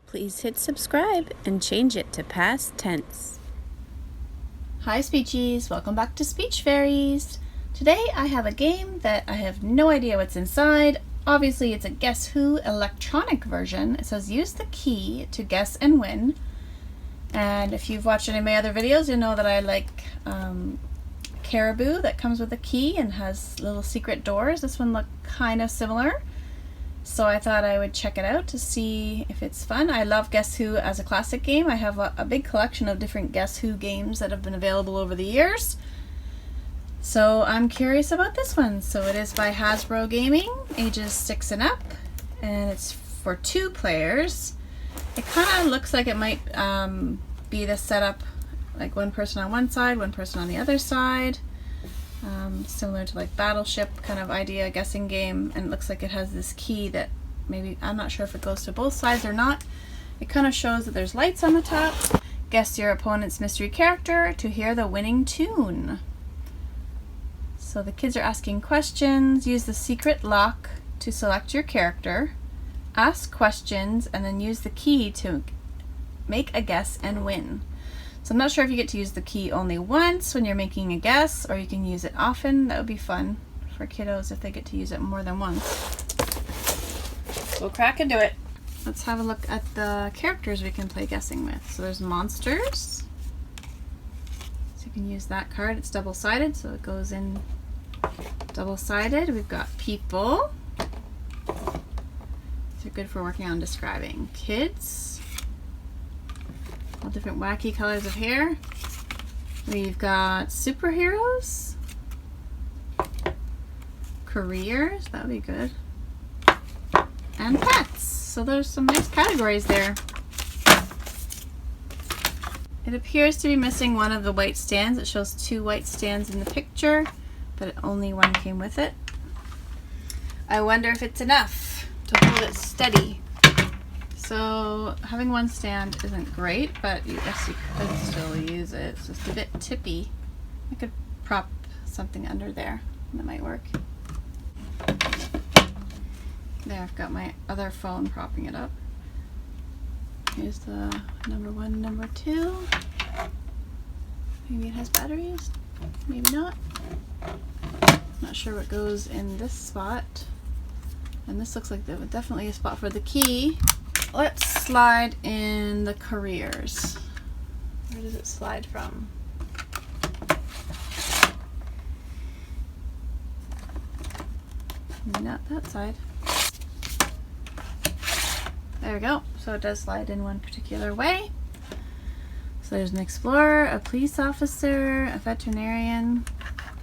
Please hit subscribe and change it to past tense. Hi Speechies, welcome back to Speech Fairies. Today I have a game that I have no idea what's inside. Obviously it's a Guess Who electronic version. It says use the key to guess and win. And if you've watched any of my other videos, you'll know that I like Caribou that comes with a key and has little secret doors. This one looked kind of similar. So I thought I would check it out to see if it's fun. I love Guess Who as a classic game. I have a big collection of different Guess Who games that have been available over the years. So I'm curious about this one. So it is by Hasbro Gaming, ages 6 and up, and it's for 2 players. It kind of looks like it might be the setup, like one person on one side, one person on the other side. Similar to like Battleship kind of idea, guessing game, and it looks like it has this key that maybe, I'm not sure if it goes to both sides or not. It kind of shows that there's lights on the top. Guess your opponent's mystery character to hear the winning tune. So the kids are asking questions. Use the secret lock to select your character. Ask questions and then use the key to make a guess and win. So I'm not sure if you get to use the key only once when you're making a guess, or you can use it often. That would be fun for kiddos if they get to use it more than once. We'll crack into it. Let's have a look at the characters we can play guessing with. So there's monsters. So you can use that card. It's double-sided, so it goes in double-sided. We've got people. These are good for working on describing. Kids. All different wacky colors of hair. We've got superheroes, careers, that would be good, and pets. So there's some nice categories there. It appears to be missing one of the white stands. It shows 2 white stands in the picture, but only one came with it. I wonder if it's enough to hold it steady. So having one stand isn't great, but you guess you could still use it. It's just a bit tippy. I could prop something under there. That might work. There, I've got my other phone propping it up. Here's the number 1, number 2. Maybe it has batteries. Maybe not. Not sure what goes in this spot. And this looks like definitely a spot for the key. Let's slide in the careers. Where does it slide from? Not that side. There we go. So it does slide in one particular way. So there's an explorer, a police officer, a veterinarian.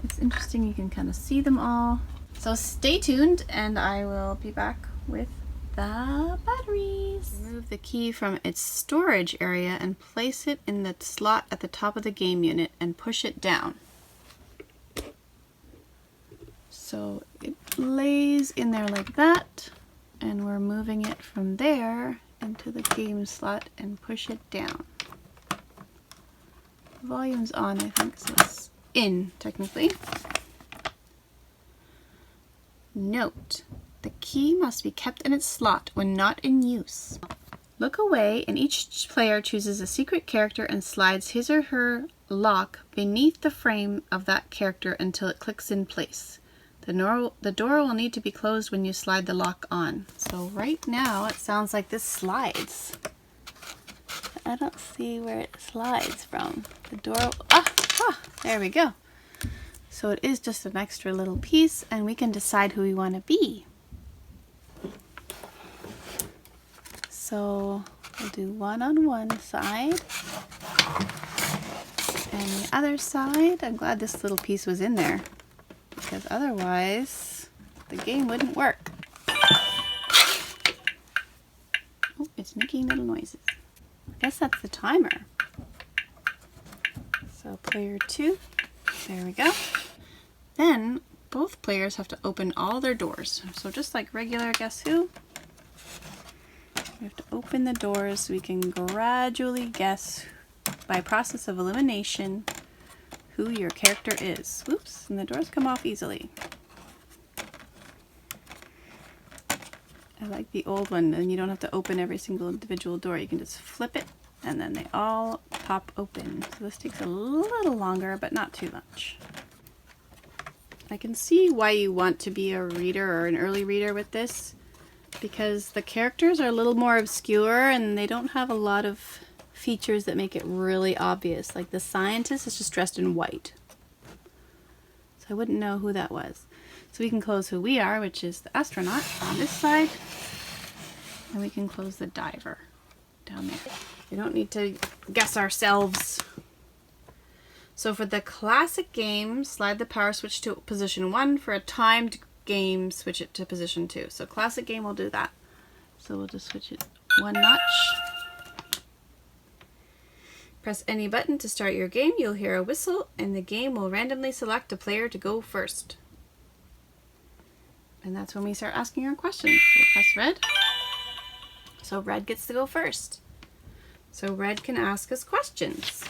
It's interesting, you can kind of see them all. So stay tuned and I will be back with the batteries. Remove the key from its storage area and place it in the slot at the top of the game unit and push it down. So it lays in there like that, and we're moving it from there into the game slot and push it down. The volume's on, I think, so it's in technically. Note: the key must be kept in its slot when not in use. Look away and each player chooses a secret character and slides his or her lock beneath the frame of that character until it clicks in place. The door will need to be closed when you slide the lock on. So right now it sounds like this slides. I don't see where it slides from. The door, there we go. So it is just an extra little piece and we can decide who we want to be. So we'll do one on one side and the other side. I'm glad this little piece was in there because otherwise the game wouldn't work. Oh, it's making little noises. I guess that's the timer. So player 2, there we go. Then both players have to open all their doors. So just like regular Guess Who, we have to open the doors so we can gradually guess by process of elimination who your character is. Whoops, and the doors come off easily. I like the old one, and you don't have to open every single individual door. You can just flip it and then they all pop open. So this takes a little longer, but not too much. I can see why you want to be a reader or an early reader with this, because the characters are a little more obscure and they don't have a lot of features that make it really obvious. Like the scientist is just dressed in white. So I wouldn't know who that was. So we can close who we are, which is the astronaut on this side. And we can close the diver down there. We don't need to guess ourselves. So for the classic game, slide the power switch to position 1. For a timed game, switch it to position 2. So classic game will do that. So we'll just switch it 1 notch. Press any button to start your game. You'll hear a whistle and the game will randomly select a player to go first. And that's when we start asking our questions. We'll press red. So red gets to go first. So red can ask us questions.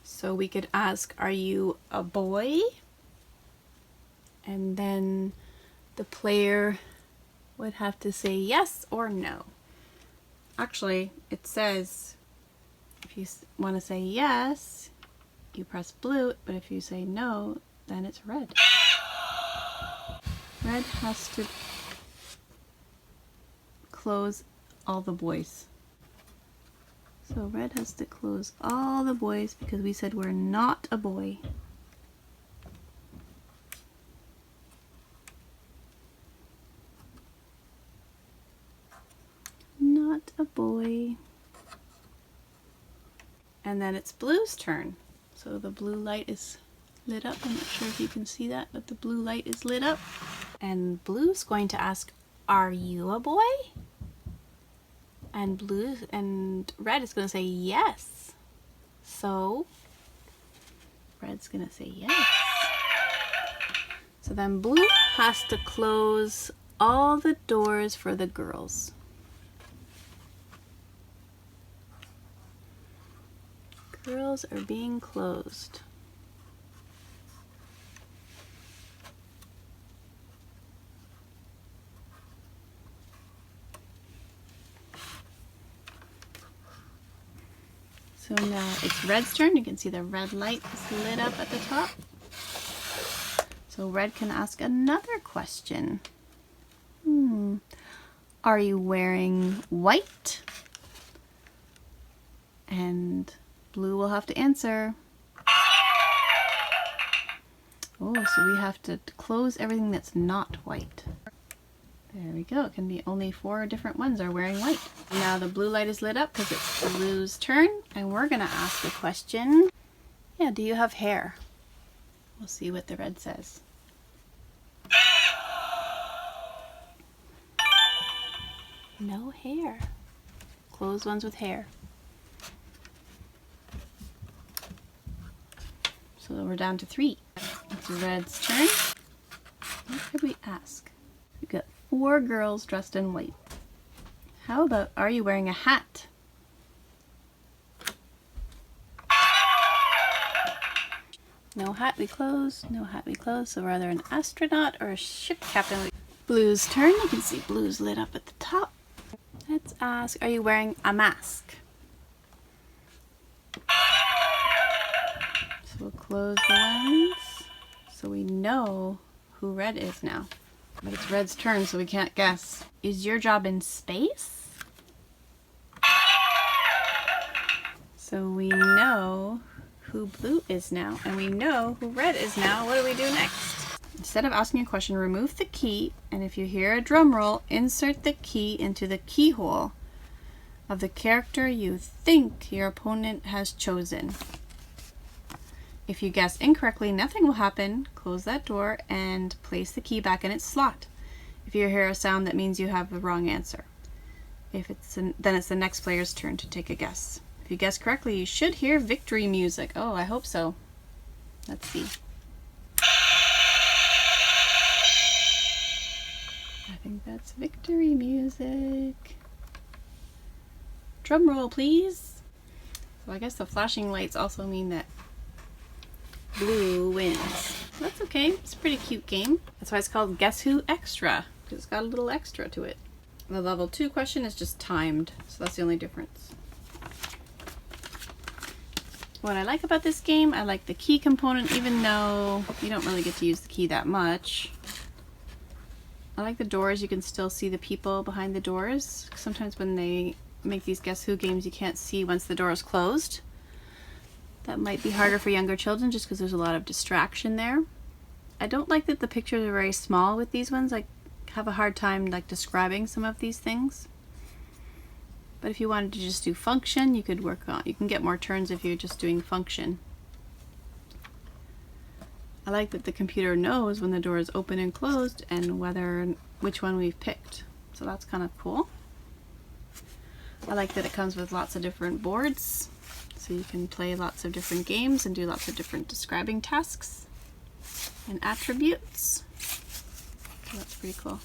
So we could ask, are you a boy? And then the player would have to say yes or no. Actually, it says if you want to say yes, you press blue, but if you say no, then it's red. Red has to close all the boys. So red has to close all the boys because we said we're not a boy. Not a boy. And then it's blue's turn. So the blue light is lit up. I'm not sure if you can see that, but the blue light is lit up. And blue's going to ask, are you a boy? And blue and red is going to say yes. So red's going to say yes. So then blue has to close all the doors for the girls. Girls are being closed. So now it's red's turn. You can see the red light is lit up at the top. So red can ask another question. Are you wearing white? And blue will have to answer. Oh, so we have to close everything that's not white. There we go. It can be only 4 different ones are wearing white. Now the blue light is lit up because it's blue's turn, and we're going to ask a question. Yeah, do you have hair? We'll see what the red says. No hair. Close ones with hair. So we're down to 3. It's red's turn. What could we ask? We've got 4 girls dressed in white. How about, are you wearing a hat? No hat, we close. No hat, we close. So we're either an astronaut or a ship captain. Blue's turn. You can see blue's lit up at the top. Let's ask, are you wearing a mask? So we'll close the ones so we know who red is now. But it's red's turn, so we can't guess. Is your job in space? So we know who blue is now, and we know who red is now. What do we do next? Instead of asking a question, remove the key, and if you hear a drum roll, insert the key into the keyhole of the character you think your opponent has chosen. If you guess incorrectly, nothing will happen. Close that door and place the key back in its slot. If you hear a sound, that means you have the wrong answer. If it's then it's the next player's turn to take a guess. If you guess correctly, you should hear victory music. Oh, I hope so. Let's see. I think that's victory music. Drum roll, please. So I guess the flashing lights also mean that blue wins. That's okay. It's a pretty cute game. That's why it's called Guess Who Extra, because it's got a little extra to it. The level 2 question is just timed, so that's the only difference. What I like about this game, I like the key component, even though you don't really get to use the key that much. I like the doors, you can still see the people behind the doors. Sometimes when they make these Guess Who games, you can't see once the door is closed. That might be harder for younger children just because there's a lot of distraction there. I don't like that the pictures are very small with these ones. I have a hard time like describing some of these things. But if you wanted to just do function, you could you can get more turns if you're just doing function. I like that the computer knows when the door is open and closed and which one we've picked. So that's kind of cool. I like that it comes with lots of different boards. So you can play lots of different games and do lots of different describing tasks and attributes. So that's pretty cool.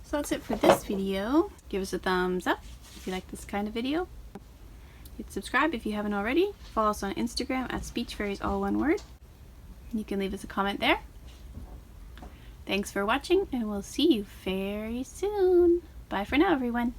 So that's it for this video. Give us a thumbs up if you like this kind of video. Hit subscribe if you haven't already. Follow us on Instagram at SpeechFairies, all one word. You can leave us a comment there. Thanks for watching, and we'll see you very soon. Bye for now, everyone.